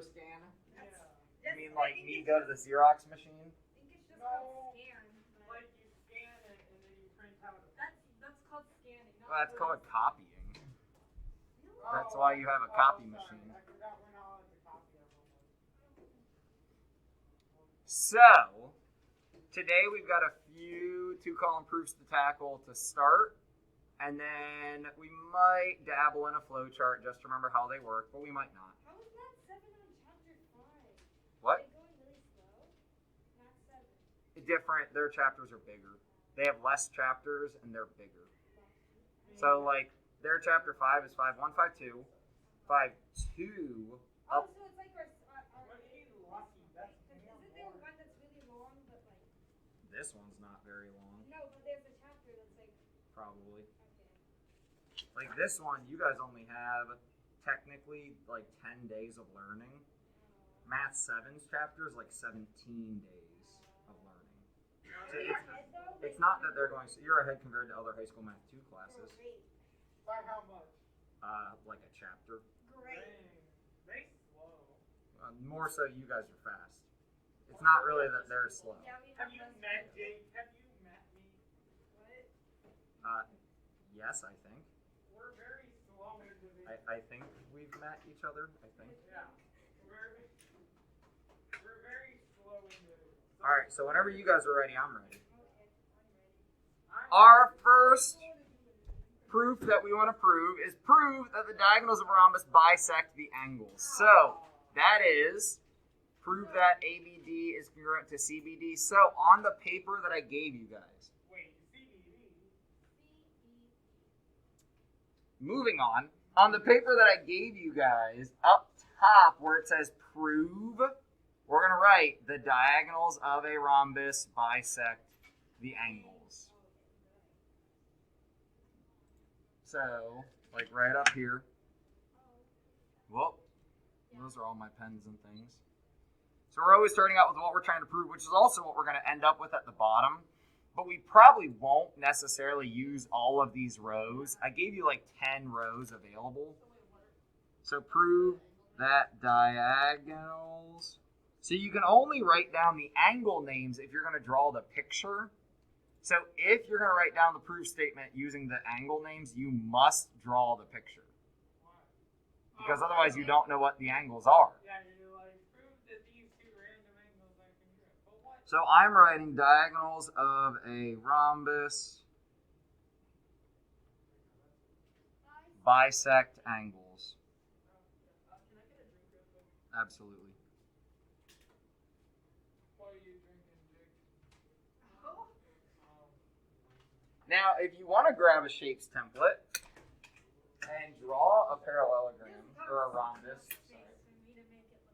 scan? Yeah. You mean like me go to the Xerox machine? I think it's just called scan. Like you scan it and then you print out a That's called scanning. Well, that's called copying. No. That's why you have a copy sorry. machine. I forgot we're not allowed to copy our homework. So, today we've got a few two-column proofs to tackle to start, and then we might dabble in a flow chart just to remember how they work, but we might not. How is that 7 on chapter 5? What? Are they going really slow? Not 7. Different. Their chapters are bigger. They have less chapters, and they're bigger. So, like, their chapter 5 is 5.1, 5.2, 5.2 Oh, up. so it's like our What are you lucky? That's isn't there one that's really long, but like... This one's not very long, No, but there's a chapter that's like... probably. Okay. Like this one, you guys only have technically like 10 days of learning. Math 7's chapter is like 17 days of learning. So it's not that they're going, so you're ahead compared to other high school math 2 classes. Great. by how much? Like a chapter. Great. Dang, they slow. More so you guys are fast. It's not really that they're slow. Yeah, we Have have you less met time. Jake? Have you met me? What? Yes, I think. We're very slow into this. I think we've met each other, I think. Yeah. We're very slow into this. Alright, so whenever you guys are ready, I'm ready. Okay, I'm ready. Our first proof that we want to prove is prove that the diagonals of a rhombus bisect the angles. So, that is, prove that ABD is congruent to CBD. So, on the paper that I gave you guys, Wait, CBD? moving on the paper that I gave you guys, up top where it says prove, we're going to write the diagonals of a rhombus bisect the angles. So, like right up here. Whoa. Those are all my pens and things. So we're always starting out with what we're trying to prove, which is also what we're going to end up with at the bottom. But we probably won't necessarily use all of these rows. I gave you like 10 rows available. So prove that diagonals. So you can only write down the angle names if you're going to draw the picture. So if you're going to write down the proof statement using the angle names, you must draw the picture. Because otherwise you don't know what the angles are. Yeah, you're like, prove that these two random angles are congruent. But what? So I'm writing diagonals of a rhombus bisect angles. Can I get a drink real quick? Absolutely. What are you drinking, Jake? Oh. Now, if you want to grab a shapes template and draw a parallelogram or a rhombus. Space for me to make it look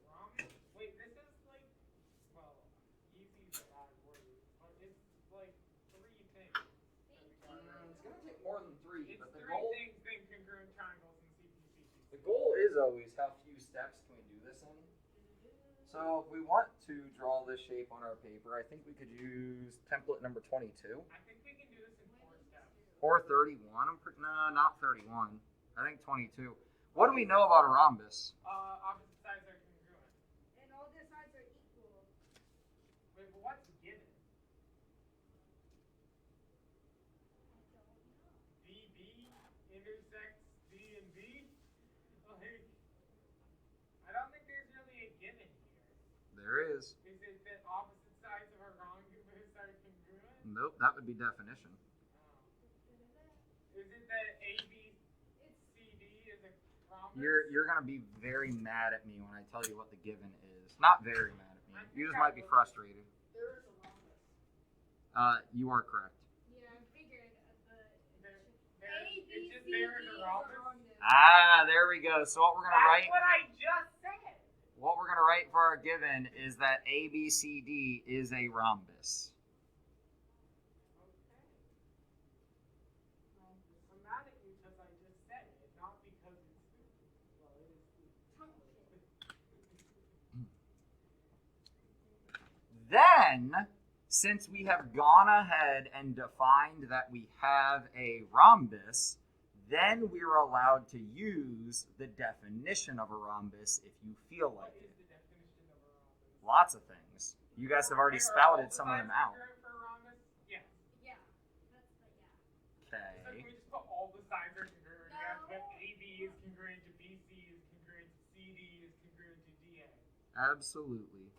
Rhombus? Wait, this is like, well, easy is a bad word, but it's like 3 things. It's going to take more than 3, It's but 3 things in congruent triangles and CPCP. the goal is always how few steps can we do this in. So if we want to draw this shape on our paper, I think we could use template number 22 I think we can do this in 4 steps. or 31. No, not 31. I think 22. What do we know about a rhombus? Opposite sides are congruent. And all their sides are equal. Wait, but what's given? DB intersects D and B? Like, I don't think there's really a given here. There is. Is it that opposite sides of a rhombus are congruent? Nope, that would be definition. Is it that ABCD is a rhombus? You're going to be very mad at me when I tell you what the given is. Not very mad at me. You just might be frustrated. There is a rhombus. You are correct. Yeah, I figured It's just there is a rhombus? Ah, there we go. So what we're going to That's write... what I just said. What we're going to write for our given is that ABCD is a rhombus. I'm mad at you because I just said it, not because it's stupid. Well, it is stupid. Then, since we have gone ahead and defined that we have a rhombus, Then we're allowed to use the definition of a rhombus if you feel What like is it. the definition of a rhombus? Lots of things. You guys have already Are all spouted the some of them sides out. congruent for a rhombus? Yes. Yeah. That's the yeah. So can Okay. we just put all the sides are congruent? We have to put No. AB is congruent to BC, is congruent to CD, is congruent to DA. Absolutely.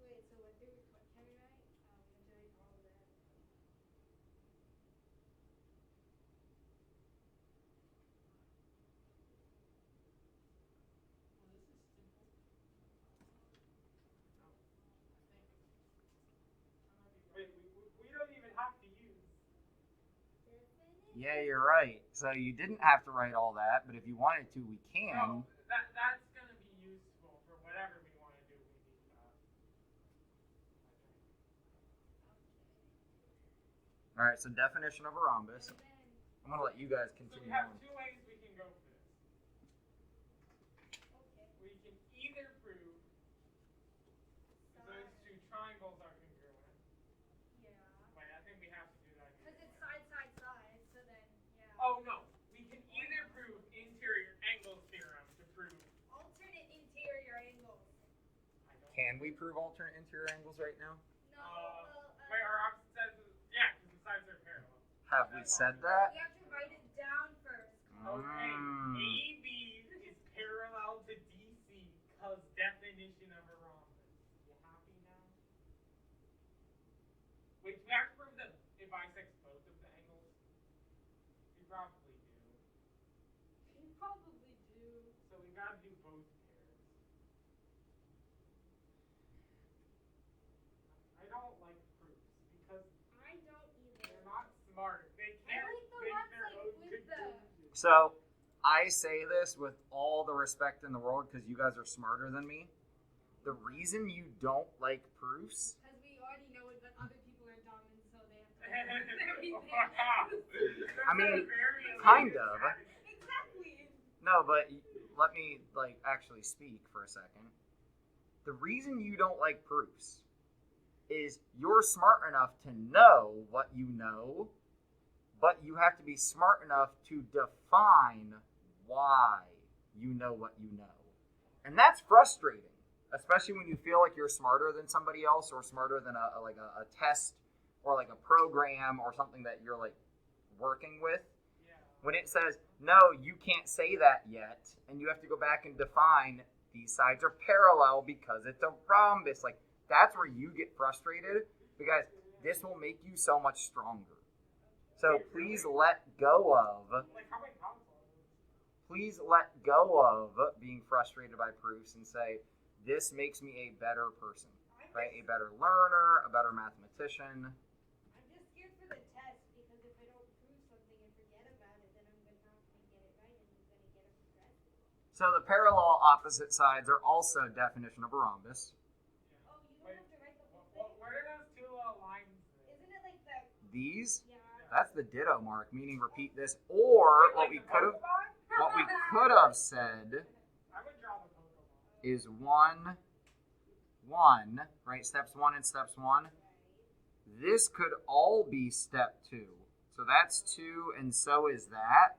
Wait, so what can we write? We have to write all of that. Wait, we don't even have to use. Yeah, you're right. So you didn't have to write all that, but if you wanted to, we can. No, that's gonna be useful for whatever we want to do. We need that. All right, so definition of a rhombus. And then I'm going to let you guys So we continue have on. two ways we can go for this. okay. We can either prove that those two triangles are congruent. Yeah. Wait, I think we have to do that. Because it's side, so then yeah. Oh no, we can either prove interior angles theorem to prove. Alternate interior angles. I don't. Can we prove alternate interior angles right now? No. Wait, our opposite sides. Yeah, because the sides are parallel. Have we said that? You have to write it down first. Okay, Mm. AB is parallel to DC because definition of a rhombus. You happy now? Wait, do we have to prove that it bisects both of the angles? We probably do. You probably do. So we gotta do both pairs. I don't like proofs because I don't either. they're not smart. They I can't like the make ones their like own with the. conclusions. So I say this with all the respect in the world because you guys are smarter than me. The reason you don't like proofs, Because we already know it, but other people are dumb, and so they have to. I mean, kind of. Exactly. No, but let me actually speak for a second. The reason you don't like proofs is you're smart enough to know what you know, but you have to be smart enough to define why you know what you know. And that's frustrating, especially when you feel like you're smarter than somebody else or smarter than a test or like a program or something that you're like working with. Yeah. When it says, no, you can't say that yet, and you have to go back and define these sides are parallel because it's a rhombus. Like, that's where you get frustrated because this will make you so much stronger. So please let go of, Like how many consoles? being frustrated by proofs and say, this makes me a better person, right? A better learner, a better mathematician. I'm just scared for the test because if I don't prove something and forget about it, then I'm not going to get it right and I'm going to get a progressive. So the parallel opposite sides are also definition of a rhombus. Oh, you don't have to write the whole What thing? are those two lines? Isn't it like the. These, Yeah. that's the ditto mark, meaning repeat this, or what we could have said I would draw the Pokemon. is one, right? Steps 1 and steps 1. This could all be step 2. So that's 2, and so is that.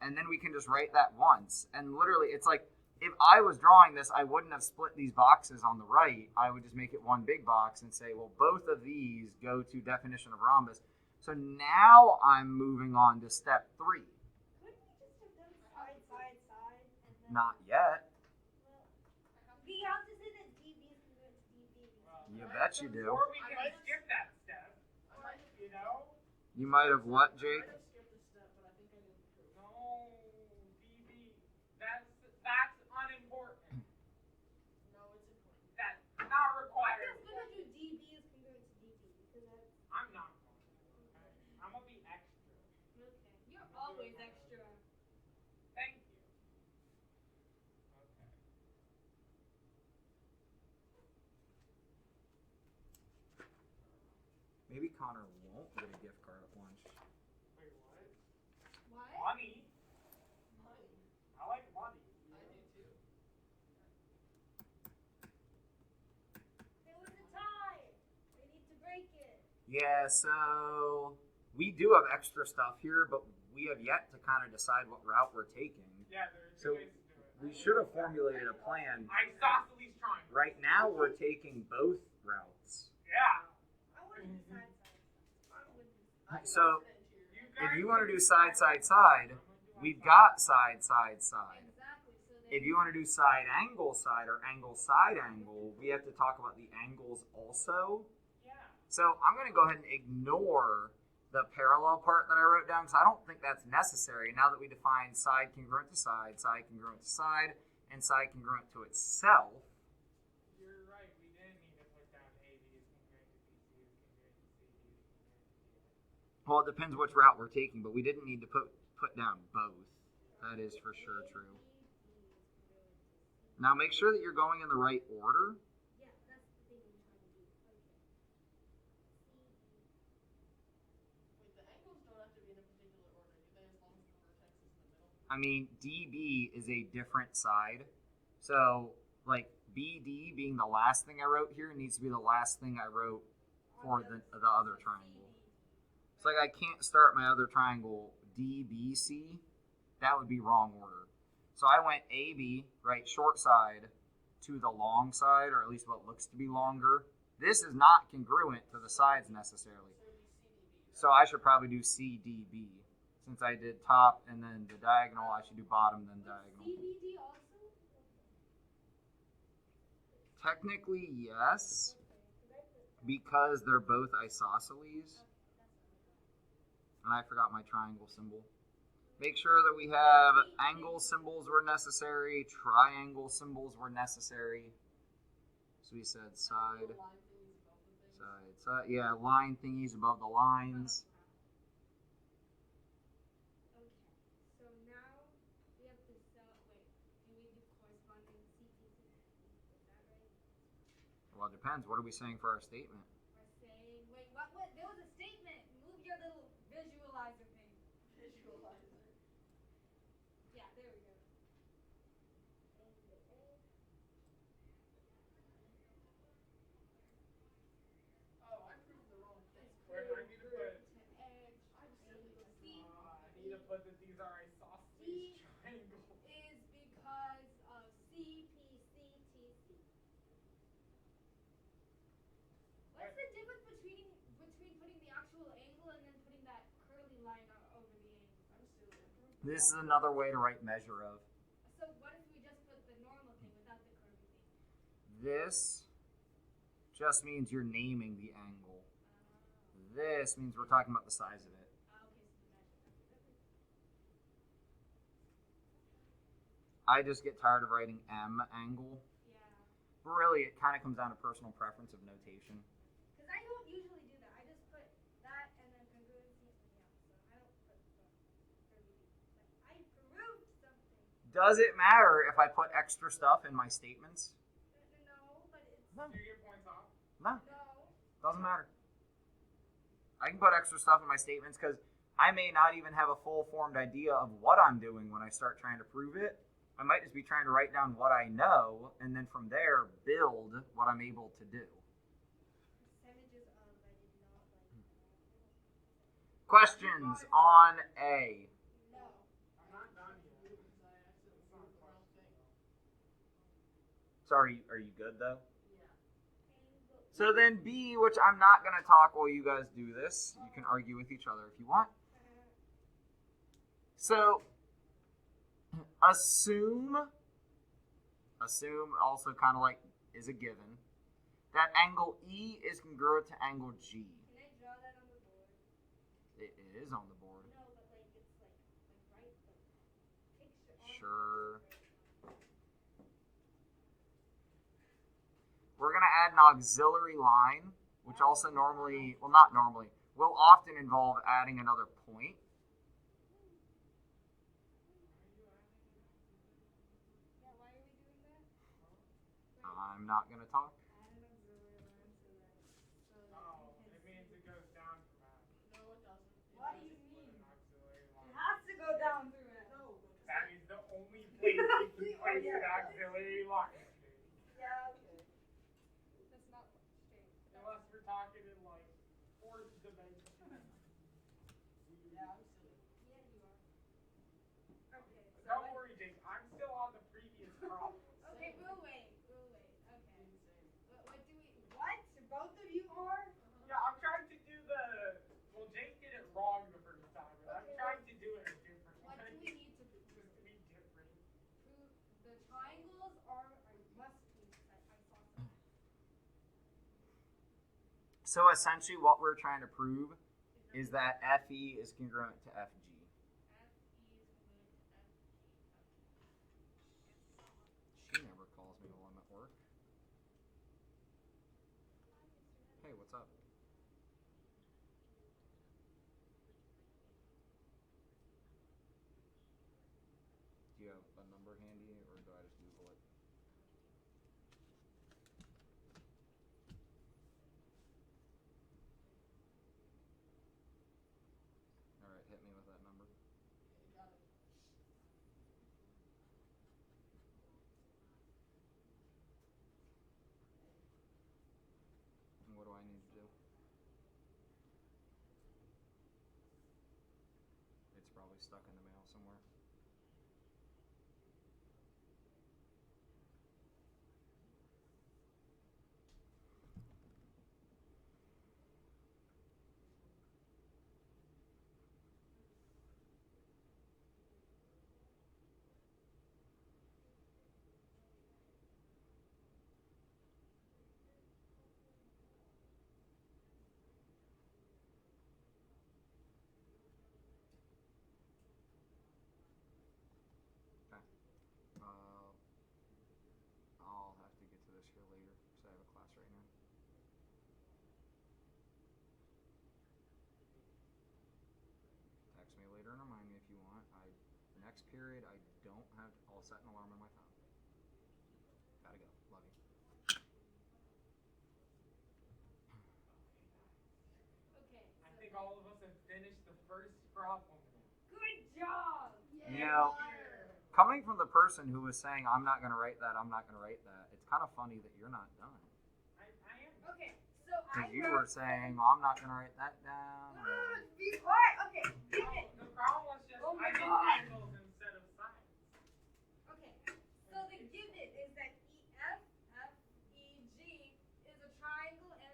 And then we can just write that once. And literally, it's like, if I was drawing this, I wouldn't have split these boxes on the right. I would just make it one big box and say, well, both of these go to definition of rhombus. So now I'm moving on to step 3. Couldn't we just have done side, and then. Not yet. We have to say that DB is congruent to DB. You bet you do. Or we can skip that step. You know? You might have what, Jake? No, DB. That's unimportant. That's not I'm required. just going to do DB is congruent to DB because that's. I'm not going to. Okay? I'm gonna be extra. Okay. You're always extra. Thank you. Okay. Maybe Connor won't get a gift card at lunch. Wait, what? What? Money? I like money. There was a tie. We need to break it. Yeah, so we do have extra stuff here, but we have yet to kind of decide what route we're taking. Yeah, there are So two ways to do it. we should have formulated a plan. Isosceles triangle. Right now, we're taking both routes. Yeah. I want to do side. I would do So guys if you want to do can side, decide. side, side, I'm gonna do we've outside. got side, side, side. exactly. So then If you want to do side, angle, side, or angle, side, angle, we have to talk about the angles also. Yeah. So I'm going to go ahead and ignore the parallel part that I wrote down because I don't think that's necessary now that we define side congruent to side congruent to side, and side congruent to itself. You're right. We didn't need to put down AB is congruent to BC is congruent to CD is congruent to DA. Well, it depends which route we're taking, but we didn't need to put down both. That is for sure true. Now make sure that you're going in the right order. yeah, that's the thing I'm trying to do. Okay. Wait, the angles don't have to be in a particular order, do they, as long as the vertex is in the middle? I mean, DB is a different side. So, like, BD being the last thing I wrote here needs to be the last thing I wrote for the other triangle. It's like I can't start my other triangle DBC. That would be wrong order. So I went AB, right, short side, to the long side, or at least what looks to be longer. This is not congruent to the sides necessarily. So it'd be CDB. So I should probably do CDB. Since I did top and then the diagonal, I should do bottom then diagonal. CBD also? Technically, yes, because they're both isosceles. And I forgot my triangle symbol. Make sure that we have angle symbols were necessary, triangle symbols were necessary. So we said side, The line thingies above the things. side, yeah, line thingies above the lines. Okay. So now we have to sell. Wait, do we do corresponding CTC? Is that right? Well, it depends. What are we saying for our statement? We're saying. Wait, what? There was a statement. Move your little visualizer thing. Visualizer. Yeah, there we go. Oh, I proved the wrong thing. Wait, I need to put. To edge. I'm silly. C I need to put that these are isosceles triangles. is because of CPCTC. What's the difference between putting the actual angle and then putting that curly line over the angle? I'm silly. I proved the This is wrong another way to write measure of. So what if we just put the normal thing without the curvy thing? This just means you're naming the angle. Oh. This means we're talking about the size of it. Okay, so the measure. I just get tired of writing M angle. Yeah. But really, it kind of comes down to personal preference of notation. Because I don't usually do that. I just put that and then congruency. Yeah. So I don't put the curvy thing. But I proved something. Does it matter if I put extra stuff in my statements? No, but it's No. Do you get points off? No, no. doesn't matter. I can put extra stuff in my statements because I may not even have a full formed idea of what I'm doing when I start trying to prove it. I might just be trying to write down what I know and then from there build what I'm able to do. Percentages of I did not like. Questions on A? No. I'm not done yet. because I accidentally proved the wrong thing. Sorry, are you good though? Yeah. Angle. So then B, which I'm not going to talk while you guys do this. You can argue with each other if you want. So assume also kind of like is a given, that angle E is congruent to angle G. Can I draw that on the board? It is on the board. No, but like it's like right picture. On Sure. The board. We're going to add an auxiliary line, which also normally, well not normally, will often involve adding another point. Yeah, why are we doing that? I'm not going to talk. Add an auxiliary line so that Oh, we it can means see. it goes down from that. No, it doesn't. It What do doesn't. you Put mean? an auxiliary It line. has to go down through it. No, because That is the only place you can place an auxiliary line. Yeah, okay. That's not straight. Unless we're talking in like fourth dimension. Yeah, I'm silly. Yeah, you are. Okay. So Don't worry, Jake. I'm still on the previous problem. Okay, we'll wait. We'll wait. Okay. Insane. What do we? What? Both of you are? Yeah, I'm trying to do the. Well, Jake did it wrong the first time, but I'm Okay, trying to do it a different What way. do we need to Just prove? to be different. Prove the triangles are. I must prove because I saw some. So essentially, what we're trying to prove is that FE is congruent to FG. F E is congruent to F G. She never calls me while I'm at work. Hey, what's up? Do you have a number handy, or do I just Google it? All right, hit me with that number. Okay, got it. And what do I need to do? It's probably stuck in the mail somewhere. I'll have to get to this here later because I have a class right now. Text me later and remind me if you want. Next period, I don't have. I'll set an alarm on my phone. Gotta go. Love you. Okay. I think all of us have finished the first problem. Good job. You know, coming from the person who was saying, I'm not going to write that, I'm not going to write that, it's kind of funny that you're not done. I am. Okay. So I. Because you were saying, well, I'm not going to write that down. Or, Be quiet. Okay. Give it. The problem was just Oh my I did God. angles instead of sides. Okay. So the given is that EFFEG is a triangle, and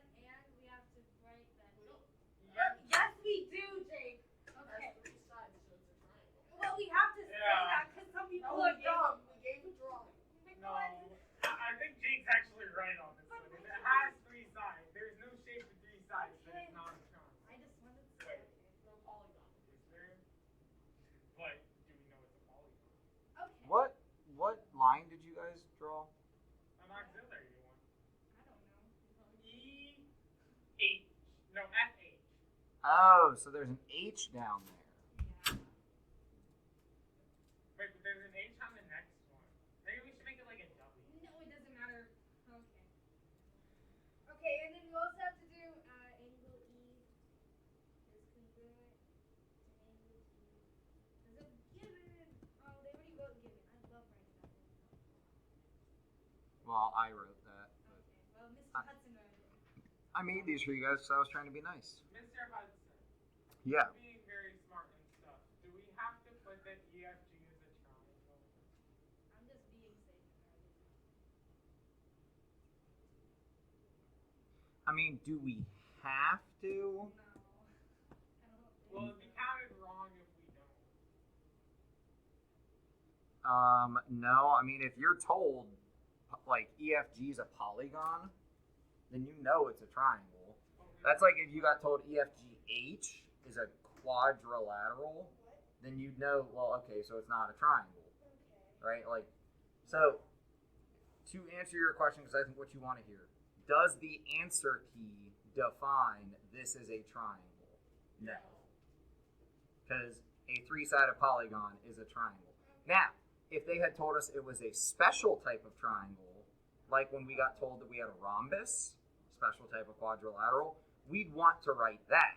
we have to write that. We don't. Yep. Yes, we do, Jake. It Okay. has 3 sides, so it's a triangle. Well, we have to say Yeah. that because some people No, are dumb. we gave a drawing. No, I think Jake's actually right on this one. If it has 3 sides, there's no shape with 3 sides, then it's not a triangle. I just wanted to Wait. say. No polygon. Is there? But do we know it's a polygon? Okay. what line did you guys draw? An auxiliary one. I don't know. E-H. No, F-H. Oh, so there's an H down there. Yeah. Wait, but there's an H on the next one. Maybe we should make it like a W. No, it doesn't matter. Okay. Okay, and then we also have to do angle E is congruent to angle T. There's a given. Oh, they already wrote given. I love writing that one. Well, I wrote that. But Okay. Well, Mr. Hudson wrote it. I made these for you guys because I was trying to be nice. Mr. Hudson, Yeah. being very smart and stuff, do we have to put that EFG as a triangle? I'm just being safe and early. I mean, do we have to? No. I don't think. Well, it'd be counted wrong if we don't. No. I mean, if you're told, like, EFG is a polygon, then you know it's a triangle. That's like if you got told EFGH is a quadrilateral, then you'd know, well, okay, so it's not a triangle, right? Like, so to answer your question, because I think what you want to hear, does the answer key define this is a triangle? No. Because a 3-sided polygon is a triangle. Now, if they had told us it was a special type of triangle, like when we got told that we had a rhombus, special type of quadrilateral, we'd want to write that.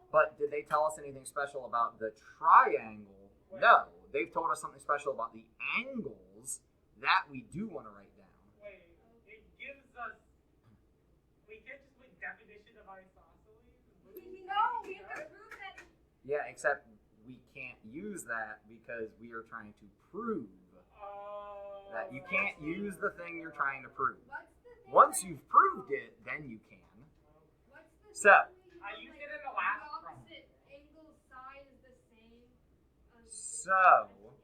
But did they tell us anything special about the triangle? No. They've told us something special about the angles that we do want to write down. Wait, it gives us. We can't just put definition of isosceles. No, we have to prove that. Yeah, except can't use that because we are trying to prove Oh. that you can't use the thing you're trying to prove. What's the thing Once that- you've proved it, then you can. What's the So- thing I where you used do, it in the last the problem. opposite angle side is the same. So, I forget what that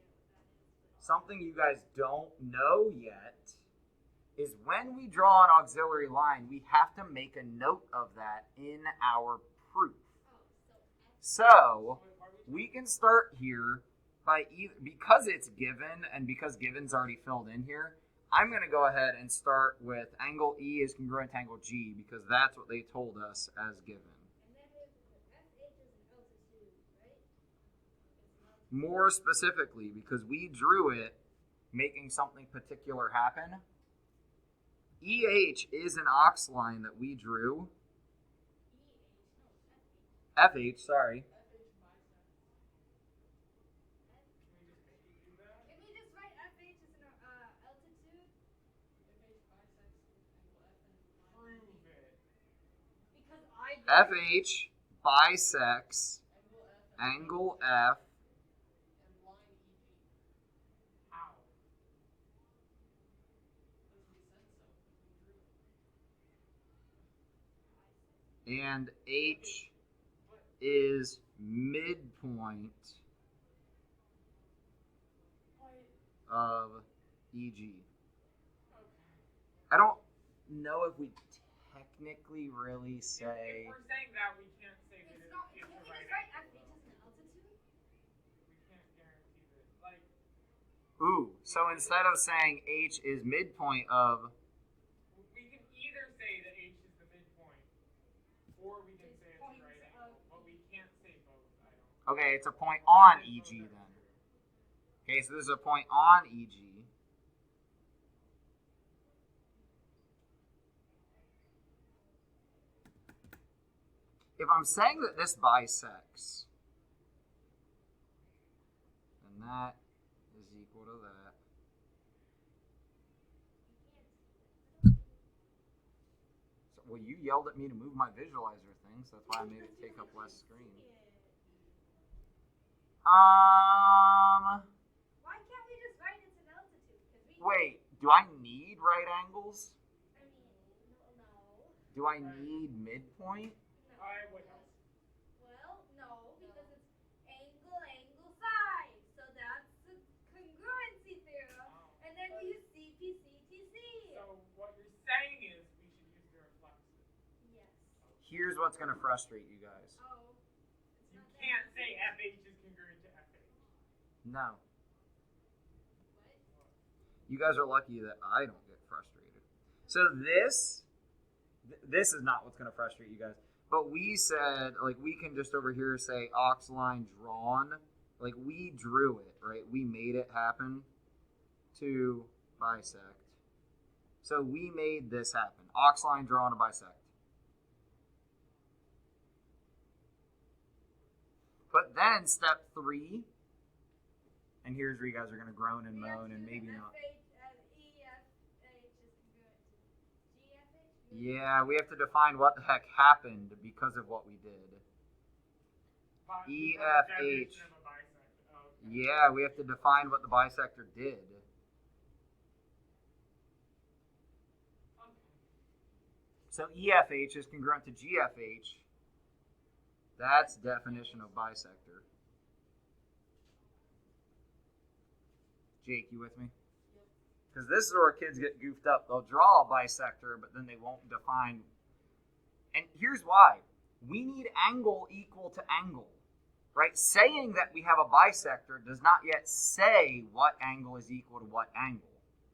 is. something you guys don't know yet is when we draw an auxiliary line, we have to make a note of that in our proof. Oh, So, we can start here by either, because it's given and because given's already filled in here, I'm going to go ahead and start with angle E is congruent to angle G because that's what they told us as given. and then there's FH is an altitude, right? More specifically, because we drew it making something particular happen, EH is an ox line that we drew. FH, sorry. Can we just Can we just make it do that? write FH as an altitude? Prove it. Because I did. FH bisects angle F And line EG. How? Because we said so. Because we drew it. and H is midpoint of EG. Okay. I don't know if we technically really If say. we're saying that, we can't say that It's not. it's Can we the just right write angle. FH as an altitude? We can't guarantee that. Like, Ooh, so instead of saying H is midpoint of, we can either say that H is the midpoint, or we can say it's the right angle. But we can't say both, I don't. okay, it's a point on EG then. Okay, so this is a point on EG. If I'm saying that this bisects, then that is equal to that. So, well, you yelled at me to move my visualizer thing, so that's why I made it take up less screen. Why can't we just write it's an altitude? Because we. Wait, do I need right angles? I mean, no. Do I need midpoint? No. I would help. Well, no, because it's angle, side. So that's the congruency theorem. Oh. And then we use CP, So what you're saying is we should use the reflexive. Yes. Here's what's going to frustrate you guys. Oh. It's You not that can't easy. say FH is congruent to FH. No. What? You guys are lucky that I don't get frustrated. So this is not what's going to frustrate you guys. But we said, like, we can just over here say ox line drawn. Like, we drew it, right? We made it happen to bisect. So we made this happen. Ox line drawn to bisect. But then step 3, and here's where you guys are going to groan and We have moan to and do maybe the not. EFH is congruent to GFH? Yeah, we have to define what the heck happened because of what we did. Because of EFH. definition of a bisector. Oh, okay. Yeah, we have to define what the bisector did. Okay. So EFH is congruent to GFH. That's definition of bisector. Jake, you with me? Because this is where kids get goofed up. They'll draw a bisector, but then they won't define. And here's why. We need angle equal to angle. Right? Saying that we have a bisector does not yet say what angle is equal to what angle.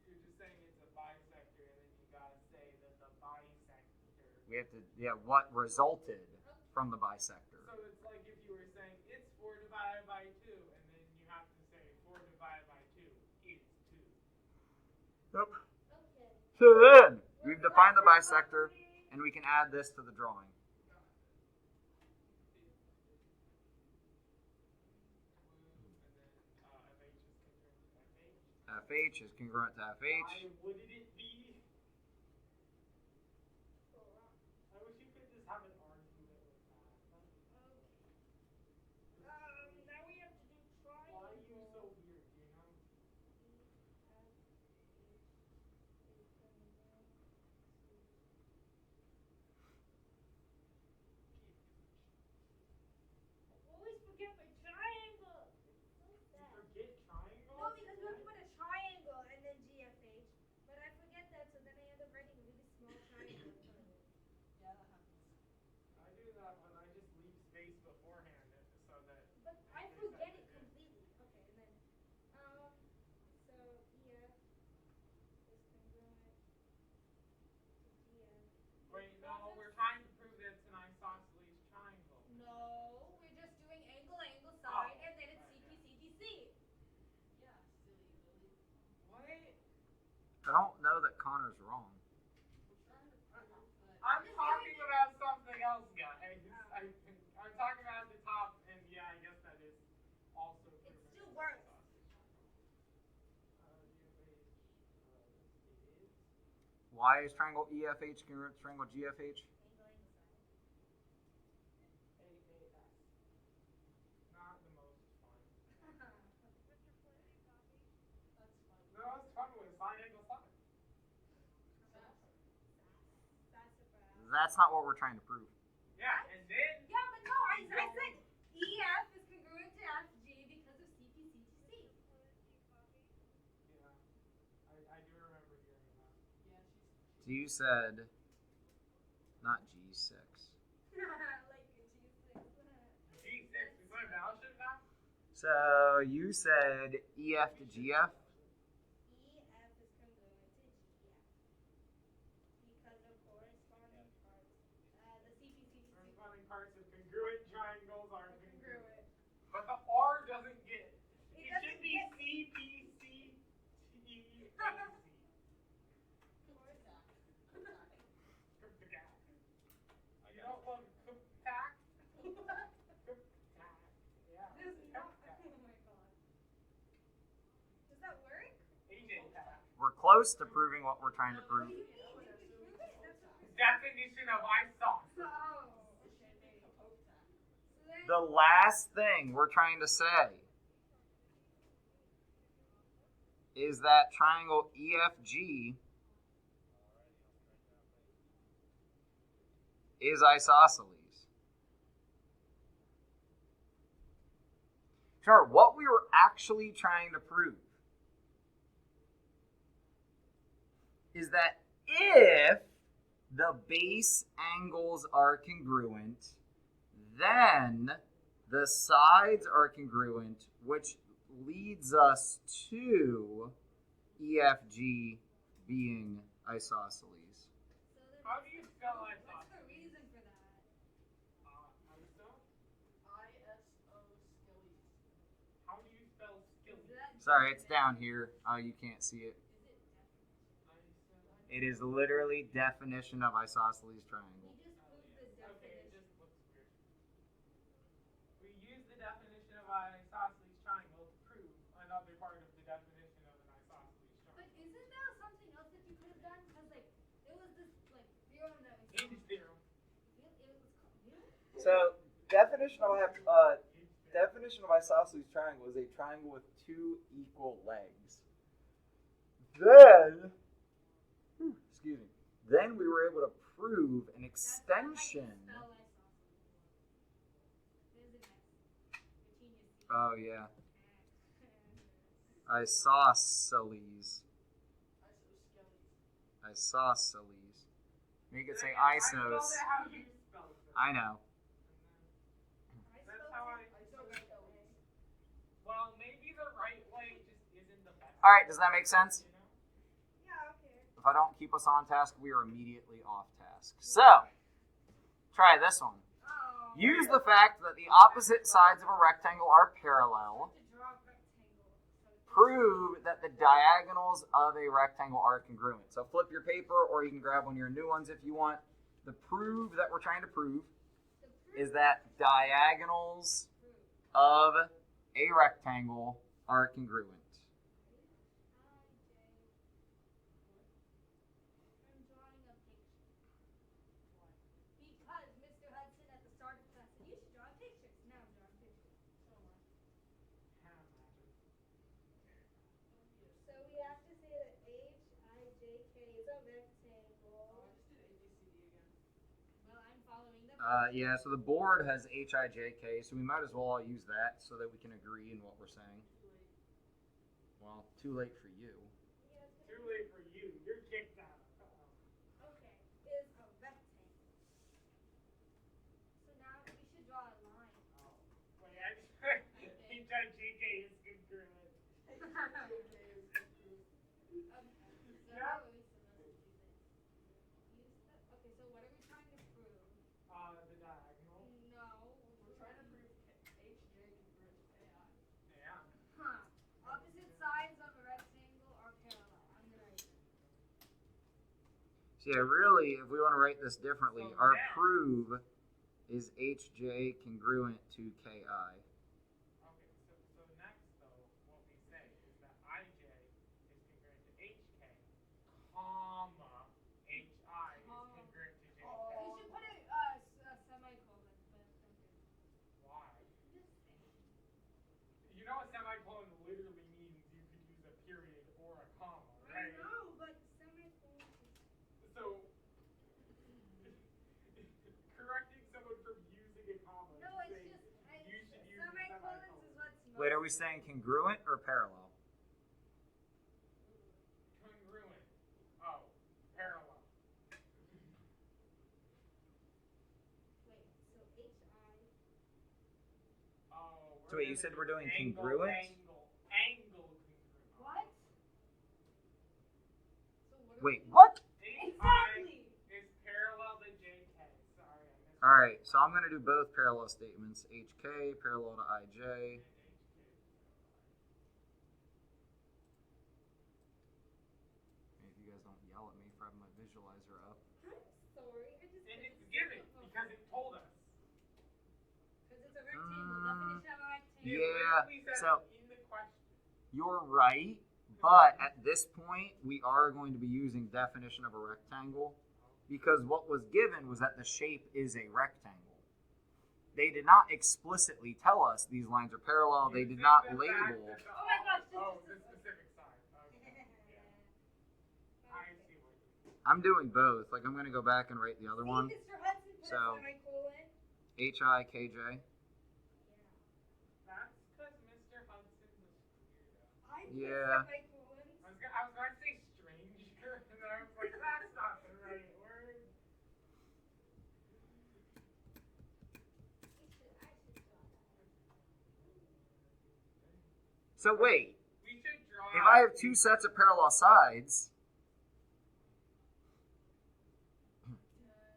You're just saying it's a bisector, and then you gotta say that the bisector. We have to, what resulted from the bisector. So it's like if you were saying it's 4 divided by 2, and then you have to say 4 divided by 2 is 2. Yep. Okay. So then, we've defined the bisector, and we can add this to the drawing. FH is congruent to FH. Why wouldn't it be? I wish you could just have an argue it with that. Now we have to do I don't know that Connor's wrong. I'm talking about something else, guys. I'm talking about the top, and yeah, I guess that is also proven. It still works. Why is triangle EFH congruent to triangle GFH? AAS. Not the most fun. The most fun was sine angle sine. That's not what we're trying to prove. Yeah, and then. Yeah, but no, I said EF is congruent to FG because of CPC to C. Yeah, I do remember hearing that. Yeah, So you said not G6. Like a G6. G6, is that a battleship now? So you said EF to GF? EF is congruent to GF because of corresponding parts. The CPC to C. Corresponding parts of congruent triangles are congruent. Congruent. But the R doesn't get. It should doesn't be get- CPCTAC. You don't love Kuptak? Kuptak. Yeah. This is not. Oh my god. Does that work? AJ Tack. We're close to proving what we're trying to What prove. do you mean? Did we prove it? That's what we Definition of isosceles. Oh. So then, The last thing we're trying to say is that triangle EFG is isosceles. Sure, what we were actually trying to prove is that if the base angles are congruent, then the sides are congruent, which leads us to EFG being isosceles. so then How do you spell what's the isosceles? reason for that? ISO? ISO skillies. How do you spell Is skilly? that Sorry, it's down here. Oh, you can't see it. Is it definite? It is literally definition of isosceles triangle. We just proved the Okay, it definition. just looks weird. We use the definition of an isosceles triangle to prove another part of the definition of an isosceles But triangle. isn't there something else that you could have done? Because like it was this like theorem that we Hinge theorem. It was called really? So definition of isosceles triangle is a triangle with two equal legs. Then we were able to prove an extension. That's not how you spell isosceles. There's an X between your C. Oh yeah, isosceles. Isosceles. You could say I isos. spelled it how you spelled it. I know. That's how well, maybe the right way just isn't the best. All right, does that make sense? You know? Yeah, okay. If I don't keep us on task, we are immediately off task. So, try this one. Oh. Use the fact that the opposite sides of a rectangle are parallel. To draw a rectangle. So Prove that the diagonals of a rectangle are congruent. So flip your paper, or you can grab one of your new ones if you want. The prove that we're trying to prove the proof is that diagonals proof. of a rectangle are congruent. I'm drawing a picture. Because Mr. Hudson at the start of class said you should draw pictures. Now I'm drawing pictures. So we have to say that HIJK is a rectangle. Well, I'm following the Yeah, so the board has HIJK, so we might as well all use that so that we can agree in what we're saying. Well, too late for you. Yeah, it's Too gonna late for you. You're kicked out. Okay, is a rectangle. So now we should draw a line. Oh. Wait, HIJK is congruent. Okay, so how are we supposed to do this? Use the, okay, so what are we trying to prove? The diagonal. No. We're trying to prove HJ congruent to AI. Yeah. Huh. Opposite sides of a rectangle are parallel. I'm gonna write that. So yeah, really, if we want to write this differently, So our now- prove is HJ congruent to KI. Okay, so next though, what we say is that IJ is congruent to HK, comma, HI is congruent to JK. You should put a semicolon, but okay. Why? I'm just saying. You know what semicolon literally means you could use a period or a comma, I right? know, but semicolon is. So, correcting someone from using a comma No, is it's saying just you should use a semicolons semicolon. is what's most. Wait, are we saying congruent or parallel? Congruent. Oh, parallel. Wait, so HI. Oh, So wait, you said we're doing congruent? Angle congruent. What? So what are Wait, we what? Exactly. Is parallel to JK. Sorry, I missed All right, so I'm going to do both parallel statements. HK parallel to IJ. If you guys don't yell at me for having my visualizer up. I'm sorry. I just. And it's given because it told us. Because it's a rectangle. Definition of a rectangle. It Yeah, literally says so- in the question. You're right, but at this point, we are going to be using definition of a rectangle because what was given was that the shape is a rectangle. They did not explicitly tell us these lines are parallel. They did not label. Oh my gosh, this Oh, is the just- specific side. Okay. Yeah. I Okay. see what you mean. I'm doing both. Like, I'm going to go back and write the other See, one. Mr. Hudson put So- a semicolon. HI, KJ. That's because Mr. Hudson's a weirdo. I put Yeah. semicolons. I was going to say stranger, and I was like, that's not the right word. I should draw that. So wait, We should draw. if I have two sets of parallel sides,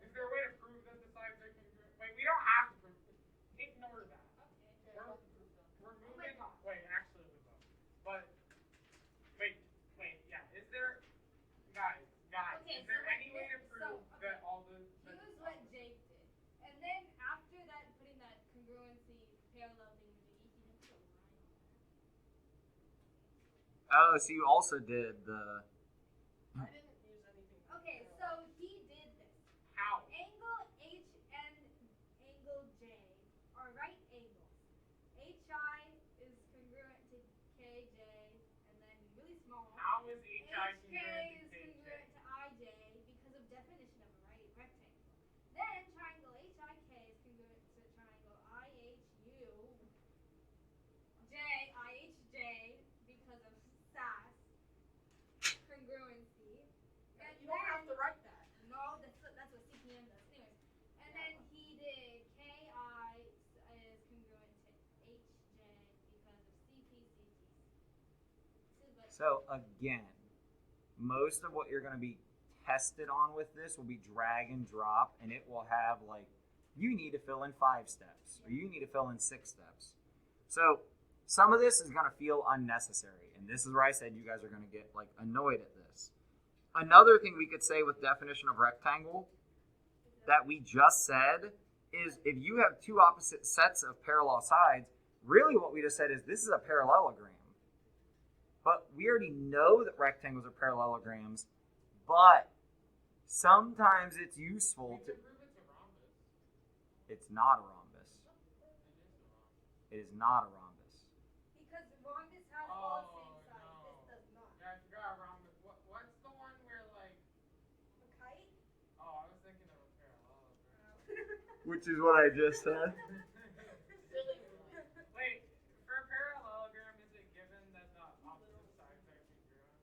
Is there a way to prove that the sides are congruent? Wait, we don't have to prove it. Ignore that. Okay, We're- I want the proof done. We're Oh moving. my God. Wait, actually, we will. But wait, yeah. Is there, guys? Okay, Is there so any way to prove okay. that all the? Here's what Jake did. And then after that, putting that congruency parallel thing with he didn't put a line on oh, so you also did the. I didn't use anything. Okay, so he did this. How? Angle H and angle J are right angles. HI is congruent to KJ, and then really small. How is HI HK congruent is to KJ? congruent to IJ because of definition of a rectangle. Then triangle HIK is congruent to triangle IHU IHJ because of SAS congruency. And You don't have to write that. no, that's what CPM does. Anyways, and then he did KI is congruent to HJ because of CPCT. So again, most of what you're going to be tested on with this will be drag and drop, and it will have like, you need to fill in 5 steps, or you need to fill in 6 steps. So some of this is going to feel unnecessary, and this is where I said you guys are going to get like annoyed at this. Another thing we could say with definition of rectangle that we just said is if you have two opposite sets of parallel sides, really what we just said is this is a parallelogram. But we already know that rectangles are parallelograms, but sometimes it's useful We to... can prove it's a rhombus. It's not a rhombus. It is a rhombus. It is not a rhombus. Because rhombus has all Oh, same sides. no. This does not. Yeah, I forgot rhombus. What's the one where like? A kite? Oh, I was thinking of a parallelogram. Which is what I just said. Silly. Wait, for a parallelogram, is it given that the opposite sides are congruent?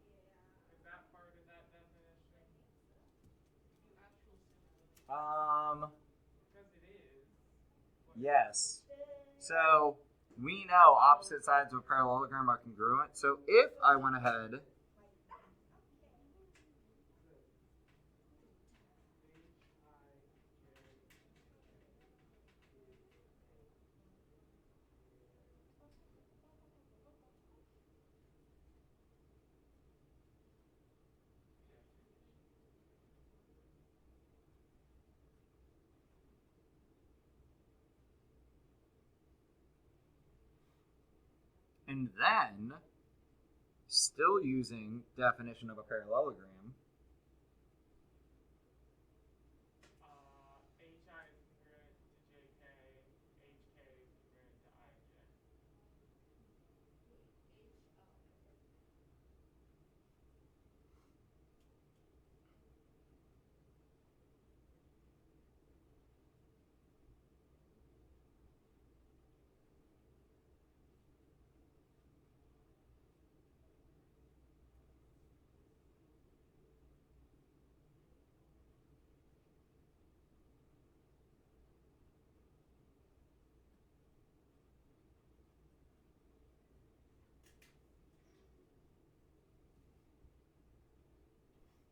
Yeah. Is that part of that definition? You actual silly. Because it is. Yes. So we know opposite sides of a parallelogram are congruent. So if I went ahead And then, still using definition of a parallelogram, HI is congruent to JK, HK is congruent to IJ.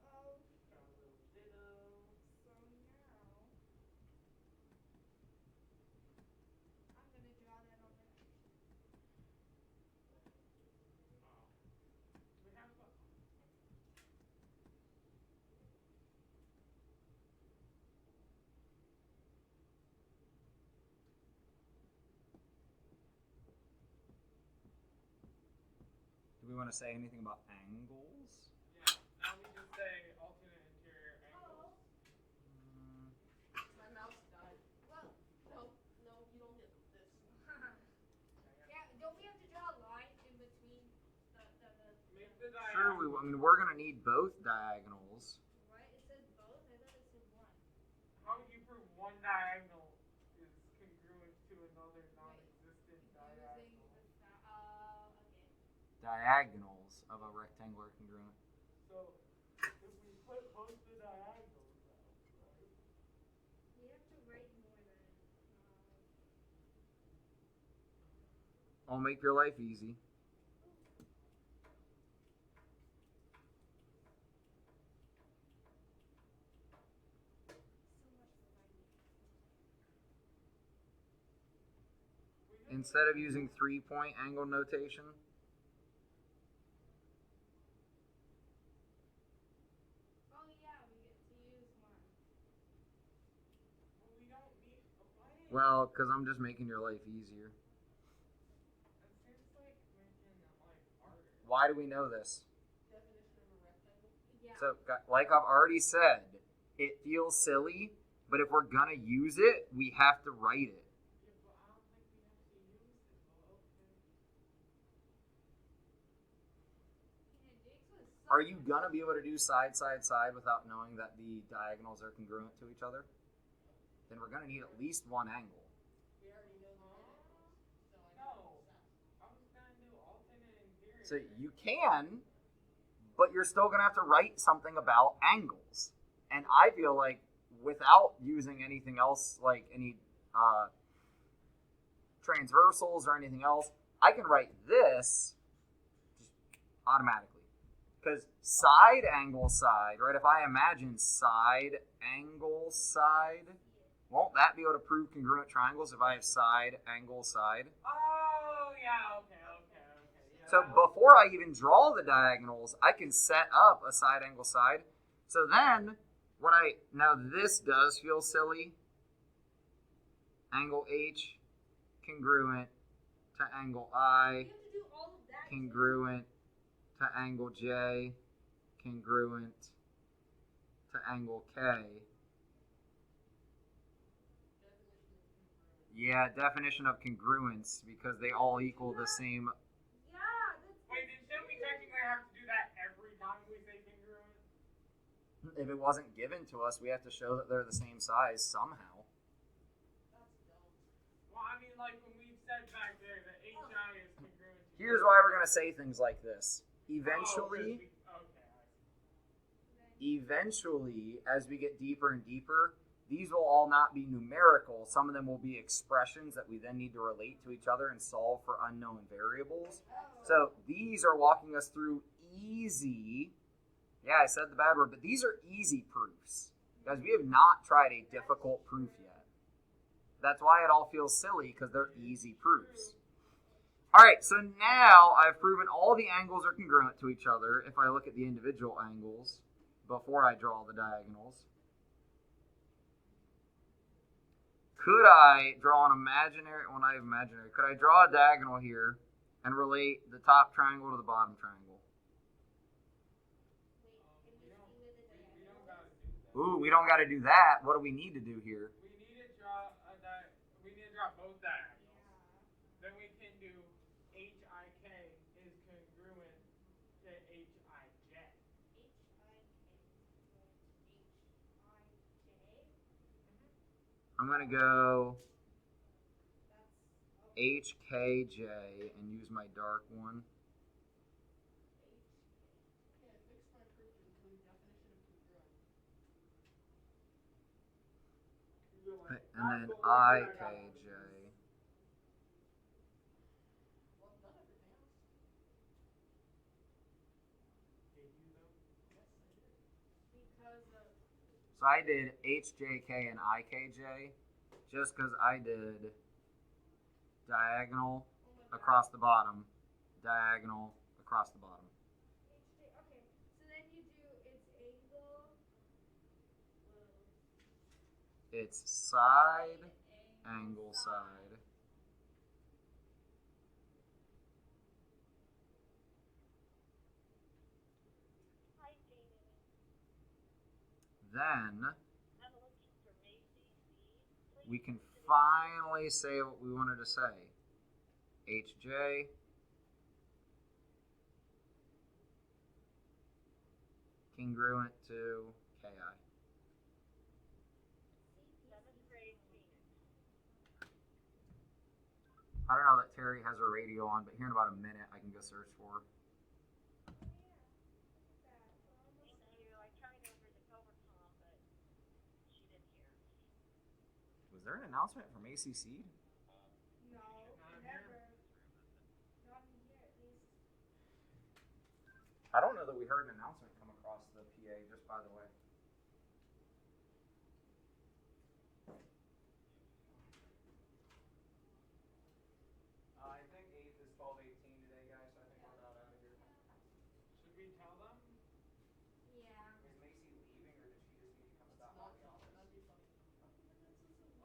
Oh, Got a little ditto. so now I'm gonna draw that on the next. Oh. We have a. do we want to say anything about angles? Yeah. Now we just say alternate interior angles. My mouse died. Well, No, you don't get this. yeah, don't we have to draw a line in between Make the Sure, diagonal. we're going to need both diagonals. what? It says both? I thought it said one. How would you prove one diagonal is congruent to another non-existent Using diagonal? okay. Diagonals of a rectangular congruent. So if we put both the diagonals out, right? We have to write more than. I'll make your life easy. So much for writing. Instead of using 3-point angle notation, Oh yeah, we get to use one. Well, we don't need. Why? well, because I'm just making your life easier. It seems like making life harder. Why do we know this? Definition of a rectangle. Yeah. So, like I've already said, it feels silly, but if we're going to use it, we have to write it. Yeah, but I don't think we have to use it. Well, okay. Yeah, Jake's was so Are you much- going to be able to do side, side, side without knowing that the diagonals are congruent to each other? Then we're going to need at least one angle. We already know the angles, so I No. know the I was gonna do alternate interior. So you can, but you're still going to have to write something about angles. And I feel like without using anything else, like any transversals or anything else, I can write this just automatically. Because side angle side, right? If I imagine side angle side, won't that be able to prove congruent triangles if I have side angle side? Oh yeah. Okay. Yeah, So before I even draw the diagonals, I can set up a side angle side. So then, now this does feel silly. Angle H, congruent to angle I, We have to do all of that. too? congruent to angle J, congruent to angle K. Yeah, definition of congruence, because they all equal the same. Yeah, that's. Wait, then shouldn't we technically have to do that every time we say congruent? If it wasn't given to us, we have to show that they're the same size somehow. That's dumb. Well, I mean, like when we said back there that HI is congruent to. Here's why we're going to say things like this. Eventually, eventually, as we get deeper and deeper, these will all not be numerical. Some of them will be expressions that we then need to relate to each other and solve for unknown variables. So these are walking us through easy, yeah, I said the bad word, but these are easy proofs. Guys, we have not tried a difficult proof yet. That's why it all feels silly, because they're easy proofs. All right, so now I've proven all the angles are congruent to each other if I look at the individual angles before I draw the diagonals. Could I draw an imaginary, well not even imaginary, could I draw a diagonal here and relate the top triangle to the bottom triangle. Wait, can we see where the We diagonal don't is? gotta do that. Ooh, we don't got to do that. What do we need to do here? We need to draw we need to draw both diagonals. Yeah. Then we can do HIK is congruent to HIJ. HIK. I'm going to go That's HKJ and use my dark one. Okay, I fixed my proof to include definition of congruent. You're like, And then "That's the one thing I got out of IKJ. this." Well, I've done everything else. Did you though? Yes, I did. Because So I did HJK and IKJ just because I did diagonal oh my God. across the bottom, diagonal across the bottom. HJ. Okay, so then you do its angle. It's side, angle, side. Then we can finally say what we wanted to say. HJ congruent to KI. I don't know that Terry has her radio on, but here in about a minute I can go search for her. Was there an announcement from ACC? No, Not never. Not in here, at least. I don't know that we heard an announcement come across the PA, just by the way. I think 8th is 12:18 today, guys, so I think we're about out of here. Should we tell them? Yeah. Is Macy leaving, or did she just need to come stop by the office? That'd be funny.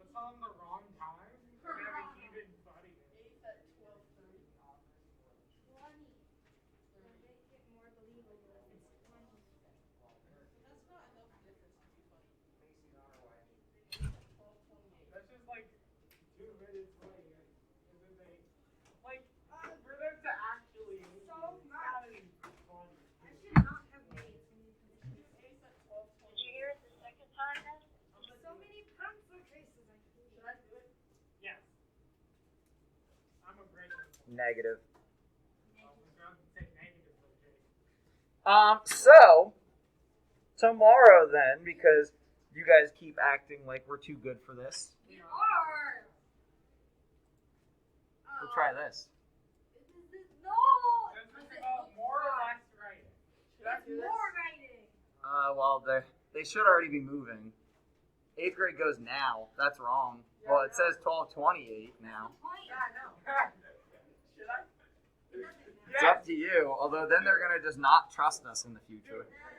Let's tell them the wrong time. That'd be even funnier. 8th at 12:30. 20. We'll make it more believable if it's 20. But that's not enough difference to be funny. Macy's on her way. 8th at 12:28. That's just like 2 minutes late. Isn't they? Like, for them to actually leave, So that much. is funny. I should not have made so many pencil 8th at 12:28. Did you hear it the second time then? So many pencil cases. I hate Should I do it? Yes. I'm a great one. Negative. Well, we'd rather say negative than Jake. So tomorrow then, because you guys keep acting like we're too good for this, We are. we'll try this. No. This is about more or less writing. Should I It's do this? more writing. Well, they should already be moving. 8th grade goes now. That's wrong. Well, it says 12:28 now. Point. Yeah, I know. Should I? It doesn't matter. It's up to you. Although then they're gonna just not trust us in the future. Nah,